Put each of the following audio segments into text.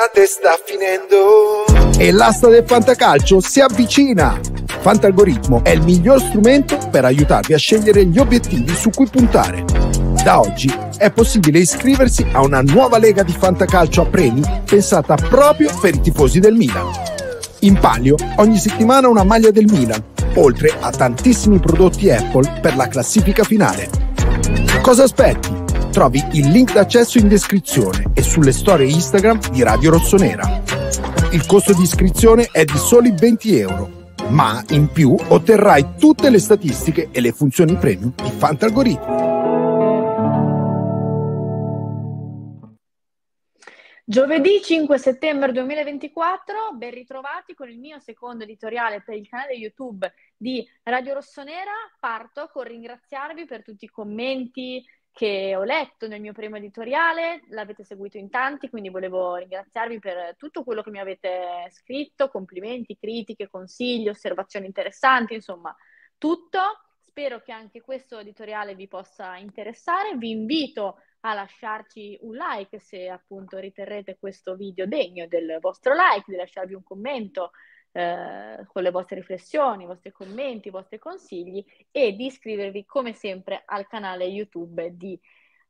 a te sta finendo. E l'asta del fantacalcio si avvicina. Fantalgoritmo è il miglior strumento per aiutarvi a scegliere gli obiettivi su cui puntare. Da oggi è possibile iscriversi a una nuova lega di fantacalcio a premi pensata proprio per i tifosi del Milan. In palio ogni settimana una maglia del Milan, oltre a tantissimi prodotti Apple per la classifica finale. Cosa aspetti? Trovi il link d'accesso in descrizione e sulle storie Instagram di Radio Rossonera. Il costo di iscrizione è di soli 20 euro, ma in più otterrai tutte le statistiche e le funzioni premium di Fantalgoritmo. Giovedì 5 settembre 2024, ben ritrovati con il mio secondo editoriale per il canale YouTube di Radio Rossonera. Parto con ringraziarvi per tutti i commenti che ho letto nel mio primo editoriale, l'avete seguito in tanti, quindi volevo ringraziarvi per tutto quello che mi avete scritto, complimenti, critiche, consigli, osservazioni interessanti, insomma tutto. Spero che anche questo editoriale vi possa interessare. Vi invito a lasciarci un like se appunto riterrete questo video degno del vostro like, di lasciarvi un commento con le vostre riflessioni, i vostri commenti, i vostri consigli e di iscrivervi come sempre al canale YouTube di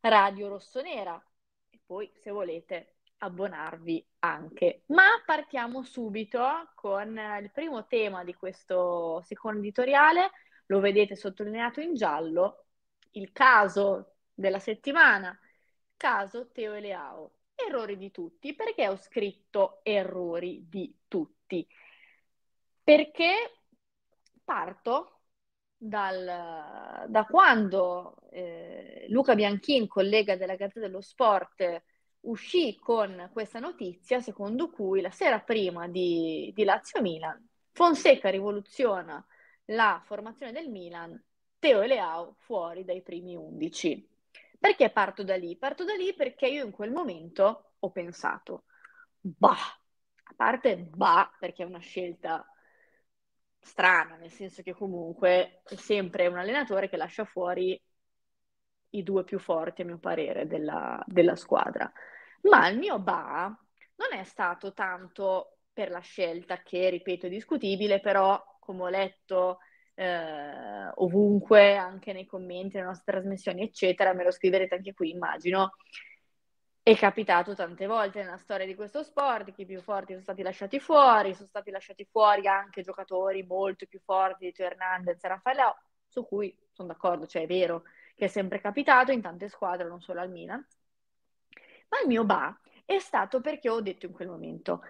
Radio Rossonera e poi se volete abbonarvi anche. Ma partiamo subito con il primo tema di questo secondo editoriale, lo vedete sottolineato in giallo, il caso della settimana, caso Teo e Leao. Errori di tutti. Perché ho scritto errori di tutti? Perché parto da quando Luca Bianchin, collega della Gazzetta dello Sport, uscì con questa notizia secondo cui la sera prima di Lazio-Milan Fonseca rivoluziona la formazione del Milan, Teo e Leao fuori dai primi 11. Perché parto da lì? Parto da lì perché io in quel momento ho pensato, a parte perché è una scelta strana, nel senso che comunque è sempre un allenatore che lascia fuori i due più forti, a mio parere, della squadra. Ma il mio non è stato tanto per la scelta, che ripeto è discutibile, però come ho letto ovunque, anche nei commenti, nelle nostre trasmissioni, eccetera, me lo scriverete anche qui, immagino. È capitato tante volte nella storia di questo sport che i più forti sono stati lasciati fuori anche giocatori molto più forti di Teo Hernandez e Raffaele, su cui sono d'accordo, cioè è vero che è sempre capitato in tante squadre, non solo al Milan. Ma il mio è stato perché ho detto in quel momento,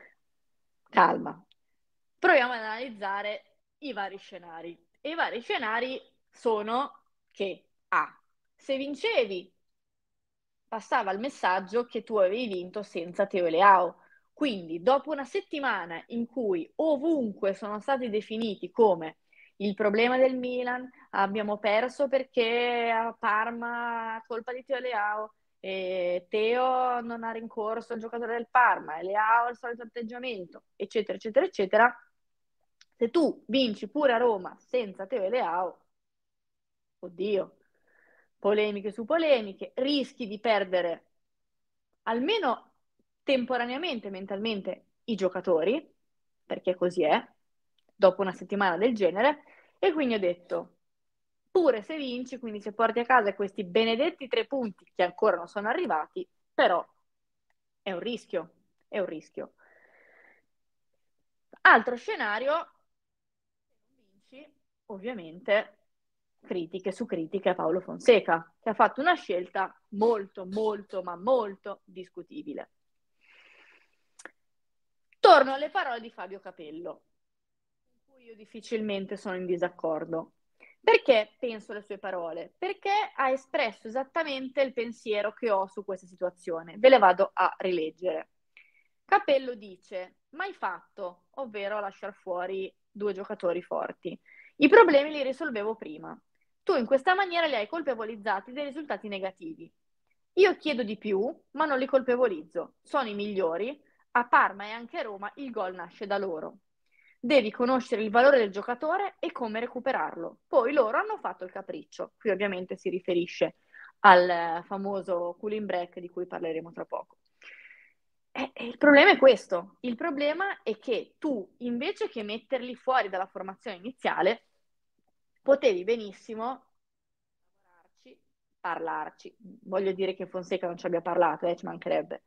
calma, proviamo ad analizzare i vari scenari. E i vari scenari sono che se vincevi passava il messaggio che tu avevi vinto senza Teo e Leao. Quindi, dopo una settimana in cui ovunque sono stati definiti come il problema del Milan, abbiamo perso perché a Parma colpa di Teo e Leao, e Teo non ha rincorso il giocatore del Parma, e Leao ha il solito atteggiamento, eccetera, eccetera, eccetera. Se tu vinci pure a Roma senza Teo e Leao, oddio, polemiche su polemiche, rischi di perdere almeno temporaneamente, mentalmente, i giocatori, perché così è, dopo una settimana del genere, e quindi ho detto, pure se vinci, quindi se porti a casa questi benedetti 3 punti che ancora non sono arrivati, però è un rischio, è un rischio. Altro scenario, se non vinci, ovviamente critiche su critiche a Paolo Fonseca, che ha fatto una scelta molto, molto, ma molto discutibile. Torno alle parole di Fabio Capello, con cui io difficilmente sono in disaccordo. Perché penso le sue parole? Perché ha espresso esattamente il pensiero che ho su questa situazione. Ve le vado a rileggere. Capello dice, mai fatto, ovvero lasciare fuori 2 giocatori forti. I problemi li risolvevo prima. Tu in questa maniera li hai colpevolizzati dei risultati negativi. Io chiedo di più, ma non li colpevolizzo. Sono i migliori. A Parma e anche a Roma il gol nasce da loro. Devi conoscere il valore del giocatore e come recuperarlo. Poi loro hanno fatto il capriccio. Qui ovviamente si riferisce al famoso cooling break di cui parleremo tra poco. Il problema è questo. Il problema è che tu, invece che metterli fuori dalla formazione iniziale, potevi benissimo parlarci. Voglio dire che Fonseca non ci abbia parlato, ci mancherebbe.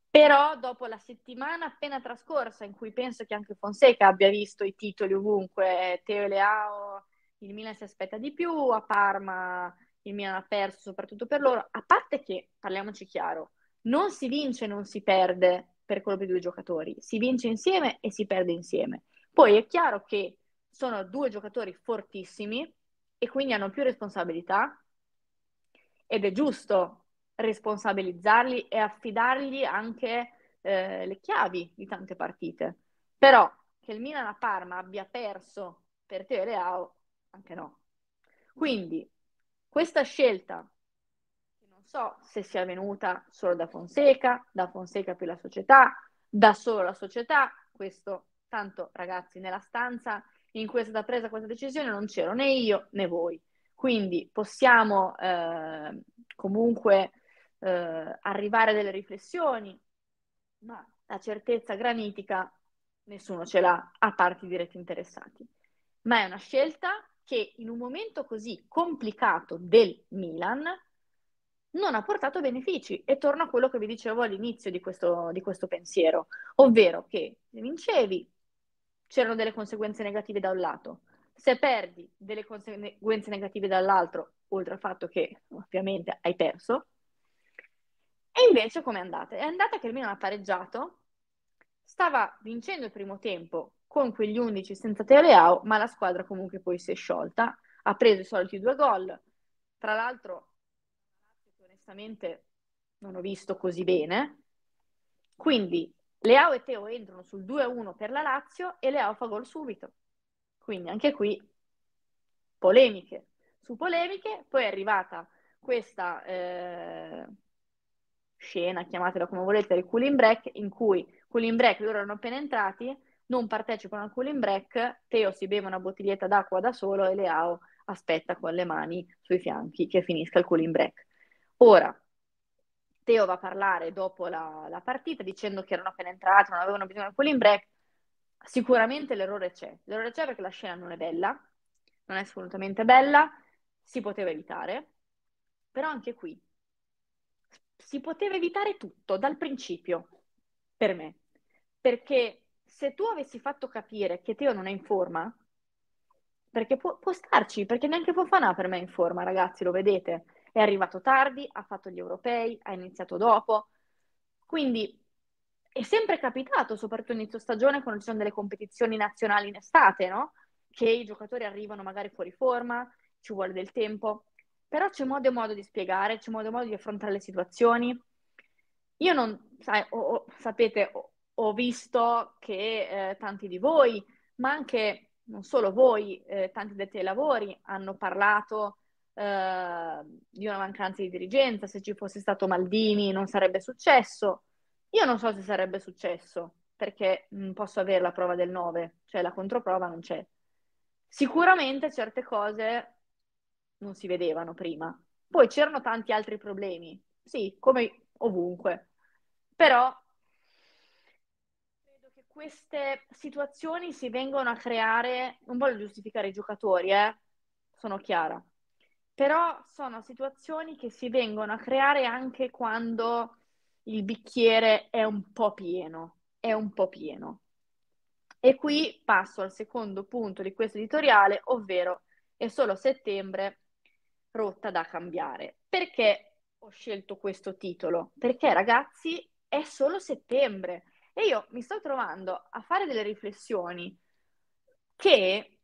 Però dopo la settimana appena trascorsa, in cui penso che anche Fonseca abbia visto i titoli ovunque, Teo e Leao, il Milan si aspetta di più, a Parma il Milan ha perso soprattutto per loro, a parte che, parliamoci chiaro, non si vince e non si perde per colpi di due giocatori, si vince insieme e si perde insieme. Poi è chiaro che sono due giocatori fortissimi e quindi hanno più responsabilità ed è giusto responsabilizzarli e affidargli anche le chiavi di tante partite. Però che il Milan a Parma abbia perso per Teo e Leao, anche no. Quindi questa scelta, che non so se sia venuta solo da Fonseca più la società, da solo la società, questo tanto ragazzi nella stanza in cui è stata presa questa decisione non c'ero né io né voi. Quindi possiamo comunque arrivare a delle riflessioni, ma la certezza granitica nessuno ce l'ha, a parte i diretti interessati. Ma è una scelta che in un momento così complicato del Milan non ha portato benefici. E torno a quello che vi dicevo all'inizio di questo pensiero, ovvero che se vincevi c'erano delle conseguenze negative da un lato, se perdi delle conseguenze negative dall'altro, oltre al fatto che ovviamente hai perso. E invece com'è andata? È andata che il Milan ha pareggiato, stava vincendo il primo tempo con quegli 11 senza Teo Leao, ma la squadra comunque poi si è sciolta, ha preso i soliti 2 gol, tra l'altro onestamente non ho visto così bene, quindi Leao e Teo entrano sul 2-1 per la Lazio e Leao fa gol subito, quindi anche qui polemiche su polemiche. Poi è arrivata questa scena, chiamatela come volete, del cooling break, in cui cooling break, loro erano appena entrati, non partecipano al cooling break, Teo si beve una bottiglietta d'acqua da solo e Leao aspetta con le mani sui fianchi che finisca il cooling break. Ora, Teo va a parlare dopo la partita dicendo che erano appena entrati, non avevano bisogno del cooling break. Sicuramente l'errore c'è perché la scena non è bella, non è assolutamente bella, si poteva evitare, però anche qui si poteva evitare tutto dal principio, per me, perché se tu avessi fatto capire che Teo non è in forma, perché può starci, perché neanche Fofana per me è in forma, ragazzi, lo vedete, è arrivato tardi, ha fatto gli europei, ha iniziato dopo, quindi è sempre capitato, soprattutto inizio stagione, quando ci sono delle competizioni nazionali in estate, no? Che i giocatori arrivano magari fuori forma, ci vuole del tempo, però c'è modo e modo di spiegare, c'è modo e modo di affrontare le situazioni. Io non, sapete, ho visto che tanti di voi, ma anche non solo voi, tanti addetti ai lavori hanno parlato di una mancanza di dirigenza, se ci fosse stato Maldini non sarebbe successo. Io non so se sarebbe successo, perché posso avere la prova del 9, cioè la controprova non c'è. Sicuramente certe cose non si vedevano prima. Poi c'erano tanti altri problemi, sì, come ovunque. Però credo che queste situazioni si vengono a creare, non voglio giustificare i giocatori, sono chiara, però sono situazioni che si vengono a creare anche quando il bicchiere è un po' pieno, è un po' pieno. E qui passo al secondo punto di questo editoriale, ovvero è solo settembre, rotta da cambiare. Perché ho scelto questo titolo? Perché ragazzi è solo settembre e io mi sto trovando a fare delle riflessioni che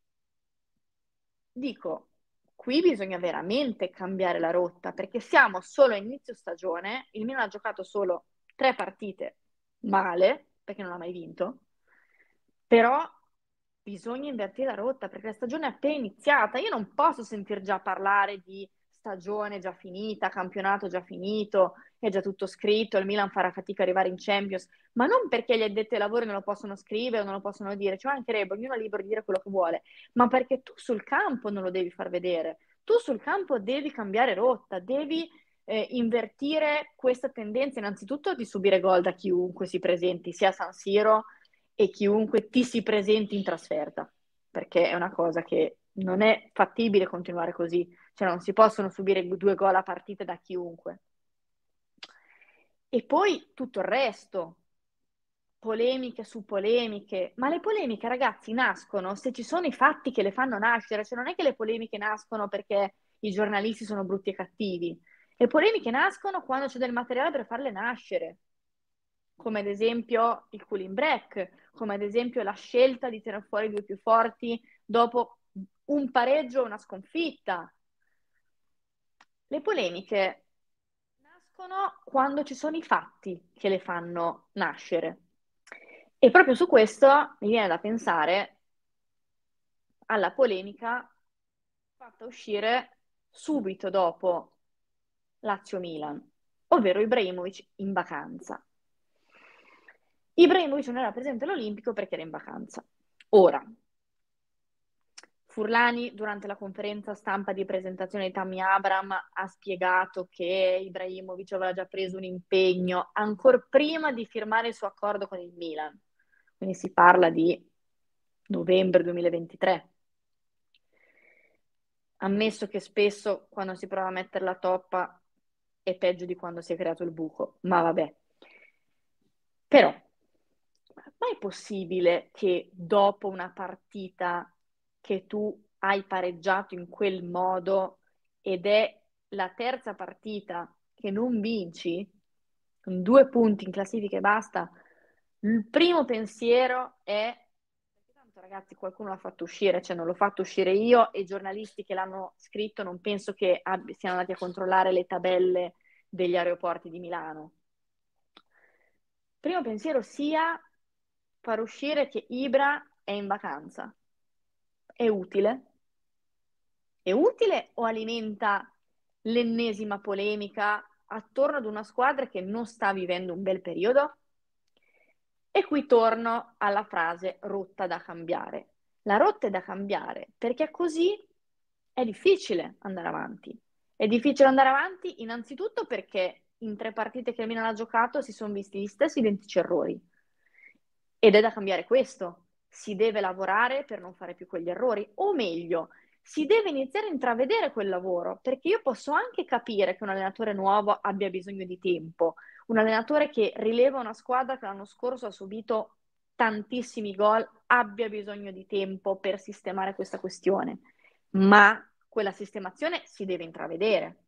dico, qui bisogna veramente cambiare la rotta perché siamo solo a inizio stagione, il Milan ha giocato solo 3 partite male perché non ha mai vinto, però bisogna invertire la rotta perché la stagione è appena iniziata. Io non posso sentir già parlare di stagione già finita, campionato già finito, è già tutto scritto, il Milan farà fatica ad arrivare in Champions, ma non perché gli addetti ai lavori non lo possono scrivere o non lo possono dire, cioè mancherebbe, ognuno è libero di dire quello che vuole, ma perché tu sul campo non lo devi far vedere. Tu sul campo devi cambiare rotta, devi invertire questa tendenza innanzitutto di subire gol da chiunque si presenti, sia a San Siro e chiunque ti si presenti in trasferta, perché è una cosa che non è fattibile continuare così, cioè non si possono subire 2 gol a partita da chiunque. E poi tutto il resto, polemiche su polemiche, ma le polemiche, ragazzi, nascono se ci sono i fatti che le fanno nascere, cioè non è che le polemiche nascono perché i giornalisti sono brutti e cattivi, le polemiche nascono quando c'è del materiale per farle nascere, come ad esempio il cooling break, come ad esempio la scelta di tirare fuori i 2 più forti dopo un pareggio o una sconfitta. Le polemiche nascono quando ci sono i fatti che le fanno nascere. E proprio su questo mi viene da pensare alla polemica fatta uscire subito dopo Lazio-Milan, ovvero Ibrahimovic in vacanza. Ibrahimovic non era presente all'Olimpico perché era in vacanza. Ora, Furlani durante la conferenza stampa di presentazione di Tammy Abraham ha spiegato che Ibrahimovic aveva già preso un impegno ancora prima di firmare il suo accordo con il Milan, quindi si parla di novembre 2023. Ammesso che spesso quando si prova a mettere la toppa è peggio di quando si è creato il buco, ma vabbè. Però, ma è possibile che dopo una partita che tu hai pareggiato in quel modo ed è la terza partita che non vinci, con 2 punti in classifica e basta, il primo pensiero è perché tanto ragazzi qualcuno l'ha fatto uscire, cioè non l'ho fatto uscire io e i giornalisti che l'hanno scritto non penso che siano andati a controllare le tabelle degli aeroporti di Milano. Primo pensiero sia far uscire che Ibra è in vacanza. È utile? È utile o alimenta l'ennesima polemica attorno ad una squadra che non sta vivendo un bel periodo? E qui torno alla frase rotta da cambiare. La rotta è da cambiare perché così è difficile andare avanti. È difficile andare avanti innanzitutto perché in 3 partite che il Milan ha giocato si sono visti gli stessi identici errori. Ed è da cambiare questo. Si deve lavorare per non fare più quegli errori, o meglio, si deve iniziare a intravedere quel lavoro, perché io posso anche capire che un allenatore nuovo abbia bisogno di tempo, un allenatore che rileva una squadra che l'anno scorso ha subito tantissimi gol, abbia bisogno di tempo per sistemare questa questione, ma quella sistemazione si deve intravedere.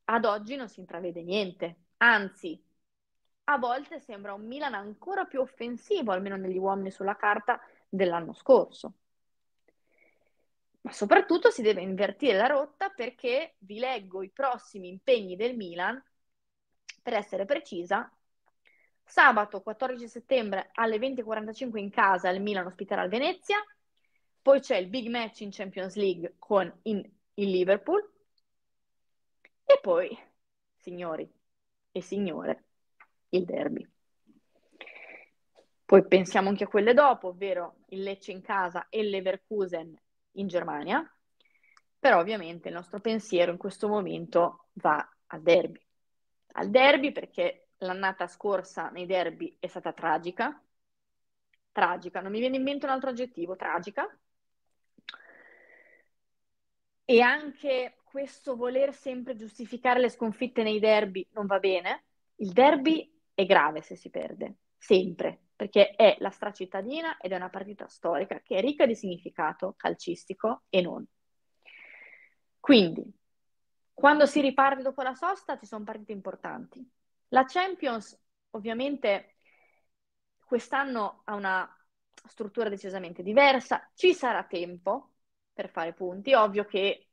Ad oggi non si intravede niente, anzi, a volte sembra un Milan ancora più offensivo, almeno negli uomini sulla carta, dell'anno scorso. Ma soprattutto si deve invertire la rotta perché vi leggo i prossimi impegni del Milan, per essere precisa, sabato 14 settembre alle 20:45 in casa il Milan ospiterà il Venezia, poi c'è il big match in Champions League con il Liverpool e poi, signori e signore, il derby. Poi pensiamo anche a quelle dopo, ovvero il Lecce in casa e il Leverkusen in Germania, però ovviamente il nostro pensiero in questo momento va al derby perché l'annata scorsa nei derby è stata tragica, non mi viene in mente un altro aggettivo, tragica, e anche questo voler sempre giustificare le sconfitte nei derby non va bene. Il derby è grave se si perde, sempre, perché è la stracittadina ed è una partita storica che è ricca di significato calcistico e non. Quindi, quando si riparte dopo la sosta ci sono partite importanti. La Champions, ovviamente, quest'anno ha una struttura decisamente diversa, ci sarà tempo per fare punti. Ovvio che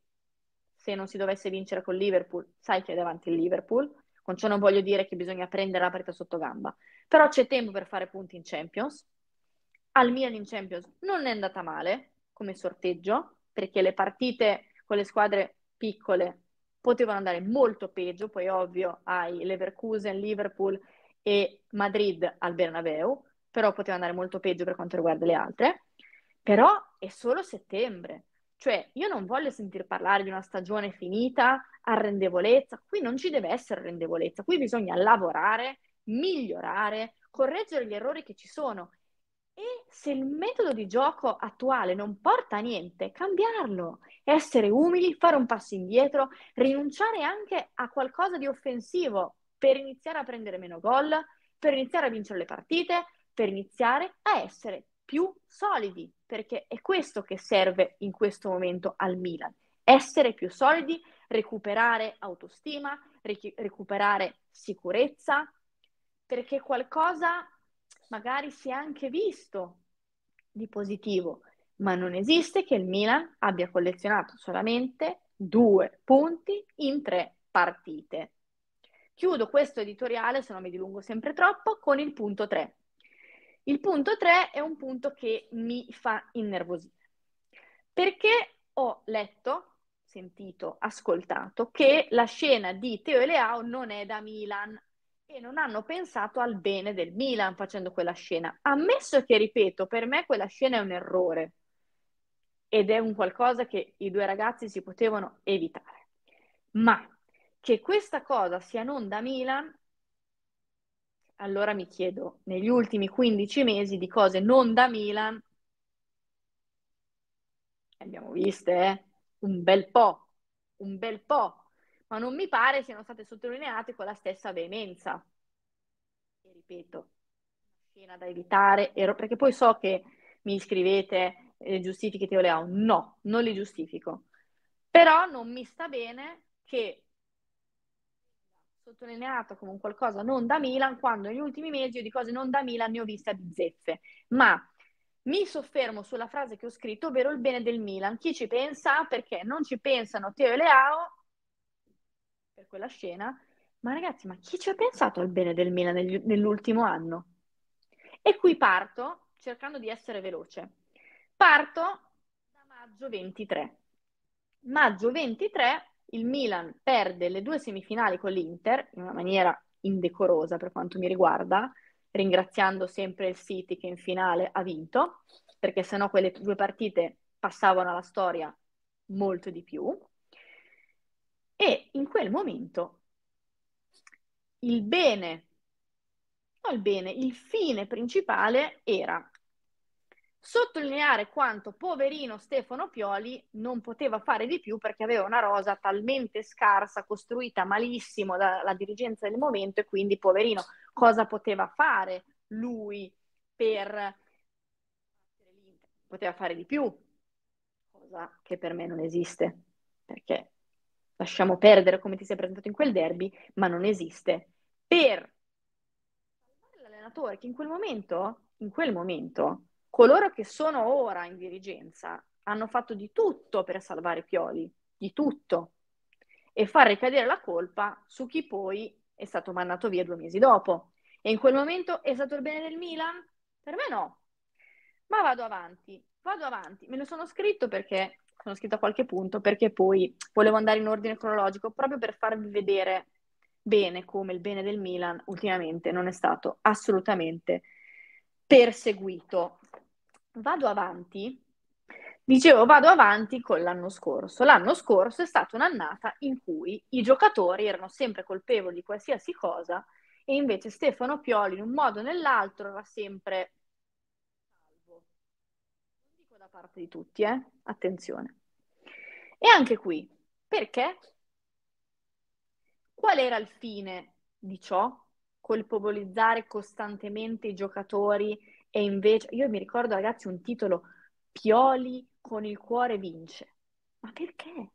se non si dovesse vincere con Liverpool, sai che è davanti il Liverpool, con ciò non voglio dire che bisogna prendere la partita sotto gamba, però c'è tempo per fare punti in Champions. Al Milan in Champions non è andata male come sorteggio, perché le partite con le squadre piccole potevano andare molto peggio, poi ovvio hai Leverkusen, Liverpool e Madrid al Bernabeu, però poteva andare molto peggio per quanto riguarda le altre. Però è solo settembre. Cioè, io non voglio sentir parlare di una stagione finita, arrendevolezza. Qui non ci deve essere arrendevolezza, qui bisogna lavorare, migliorare, correggere gli errori che ci sono. E se il metodo di gioco attuale non porta a niente, cambiarlo, essere umili, fare un passo indietro, rinunciare anche a qualcosa di offensivo per iniziare a prendere meno gol, per iniziare a vincere le partite, per iniziare a essere più solidi, perché è questo che serve in questo momento al Milan. Essere più solidi, recuperare autostima, recuperare sicurezza, perché qualcosa magari si è anche visto di positivo, ma non esiste che il Milan abbia collezionato solamente 2 punti in 3 partite. Chiudo questo editoriale, se no mi dilungo sempre troppo, con il punto 3. Il punto 3 è un punto che mi fa innervosire, perché ho letto, sentito, ascoltato che la scena di Teo e Leao non è da Milan e non hanno pensato al bene del Milan facendo quella scena. Ammesso che, ripeto, per me quella scena è un errore ed è un qualcosa che i due ragazzi si potevano evitare, ma che questa cosa sia non da Milan, allora mi chiedo, negli ultimi 15 mesi di cose non da Milan, abbiamo viste, un bel po', ma non mi pare siano state sottolineate con la stessa veemenza. E ripeto, scena da evitare, perché poi so che mi scrivete giustifichi Teo Leao. No, non li giustifico. Però non mi sta bene che sottolineato come un qualcosa non da Milan, quando negli ultimi mesi io di cose non da Milan ne ho viste a bizzeffe. Ma mi soffermo sulla frase che ho scritto, ovvero il bene del Milan. Chi ci pensa? Perché non ci pensano Teo e Leao per quella scena, ma ragazzi, ma chi ci ha pensato al bene del Milan nell'ultimo anno? E qui parto, cercando di essere veloce. Parto da maggio 23. Maggio 23 il Milan perde le 2 semifinali con l'Inter in una maniera indecorosa per quanto mi riguarda, ringraziando sempre il City che in finale ha vinto, perché sennò quelle 2 partite passavano alla storia molto di più. E in quel momento il bene, no il bene, il fine principale era sottolineare quanto poverino Stefano Pioli non poteva fare di più perché aveva una rosa talmente scarsa, costruita malissimo dalla dirigenza del momento, e quindi poverino, cosa poteva fare lui per... Poteva fare di più, cosa che per me non esiste, perché lasciamo perdere come ti sei presentato in quel derby, ma non esiste. Per salvare l'allenatore che in quel momento, coloro che sono ora in dirigenza hanno fatto di tutto per salvare Pioli, di tutto, e far ricadere la colpa su chi poi è stato mandato via 2 mesi dopo. E in quel momento è stato il bene del Milan? Per me no. Ma vado avanti. Me lo sono scritto perché sono scritto a qualche punto, perché poi volevo andare in ordine cronologico, proprio per farvi vedere bene come il bene del Milan ultimamente non è stato assolutamente perseguito. Vado avanti. Dicevo, vado avanti con l'anno scorso. L'anno scorso è stata un'annata in cui i giocatori erano sempre colpevoli di qualsiasi cosa e invece Stefano Pioli, in un modo o nell'altro, era sempre salvo. Non dico da parte di tutti, attenzione. E anche qui, perché? Qual era il fine di ciò? Colpevolizzare costantemente i giocatori e invece, io mi ricordo ragazzi un titolo, Pioli con il cuore vince. Ma perché?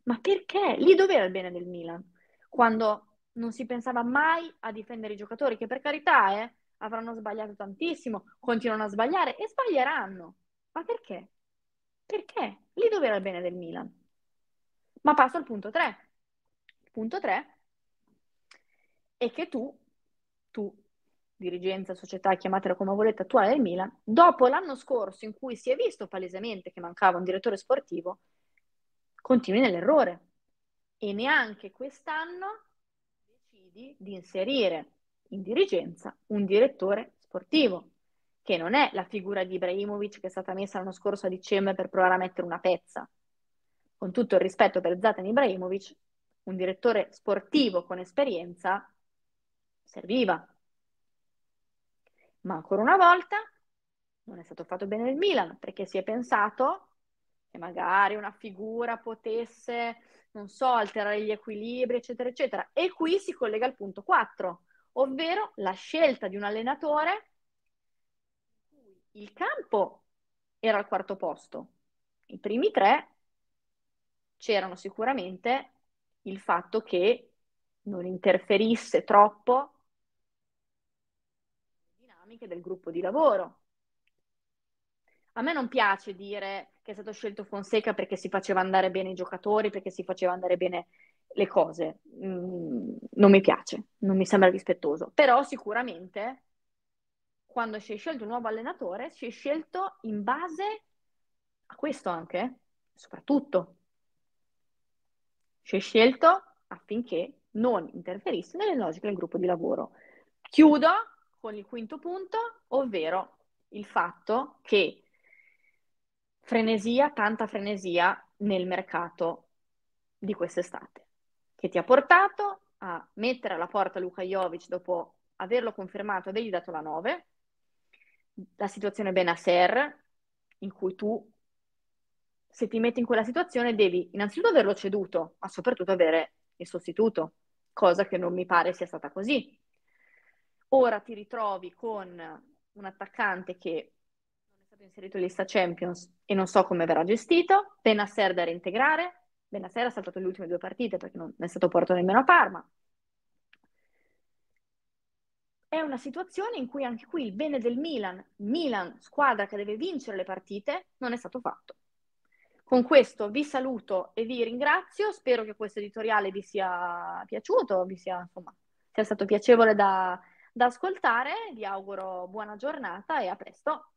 Ma perché? Lì dov'era il bene del Milan? Quando non si pensava mai a difendere i giocatori, che per carità, avranno sbagliato tantissimo, continuano a sbagliare e sbaglieranno. Ma perché? Perché? Lì dov'era il bene del Milan? Ma passo al punto 3. Il punto 3 è che tu, dirigenza, società, chiamatela come volete, attuale del Milan, dopo l'anno scorso in cui si è visto palesemente che mancava un direttore sportivo, continui nell'errore. E neanche quest'anno decidi di inserire in dirigenza un direttore sportivo, che non è la figura di Ibrahimovic che è stata messa l'anno scorso a dicembre per provare a mettere una pezza. con tutto il rispetto per Zlatan Ibrahimovic, un direttore sportivo con esperienza serviva. Ma ancora una volta non è stato fatto bene il Milan, perché si è pensato che magari una figura potesse, non so, alterare gli equilibri, eccetera, eccetera. E qui si collega al punto 4, ovvero la scelta di un allenatore. Il campo era al quarto posto. I primi tre c'erano sicuramente il fatto che non interferisse troppo le dinamiche del gruppo di lavoro. A me non piace dire che è stato scelto Fonseca perché si faceva andare bene i giocatori, perché si faceva andare bene le cose. Non mi piace, non mi sembra rispettoso. Però sicuramente quando si è scelto un nuovo allenatore si è scelto in base a questo anche, soprattutto. Si è scelto affinché non interferisse nelle logiche del gruppo di lavoro. Chiudo con il quinto punto, ovvero il fatto che frenesia, tanta frenesia nel mercato di quest'estate, che ti ha portato a mettere alla porta Luka Jovic dopo averlo confermato, avergli dato la 9, la situazione Benasser, in cui tu, se ti metti in quella situazione, devi innanzitutto averlo ceduto, ma soprattutto avere il sostituto, cosa che non mi pare sia stata così. Ora ti ritrovi con un attaccante che non è stato inserito in lista Champions e non so come verrà gestito, Benasser da reintegrare, Benasser ha saltato le ultime 2 partite perché non è stato portato nemmeno a Parma. È una situazione in cui anche qui il bene del Milan, squadra che deve vincere le partite, non è stato fatto. Con questo vi saluto e vi ringrazio, spero che questo editoriale vi sia piaciuto, insomma, sia stato piacevole da ascoltare, vi auguro buona giornata e a presto.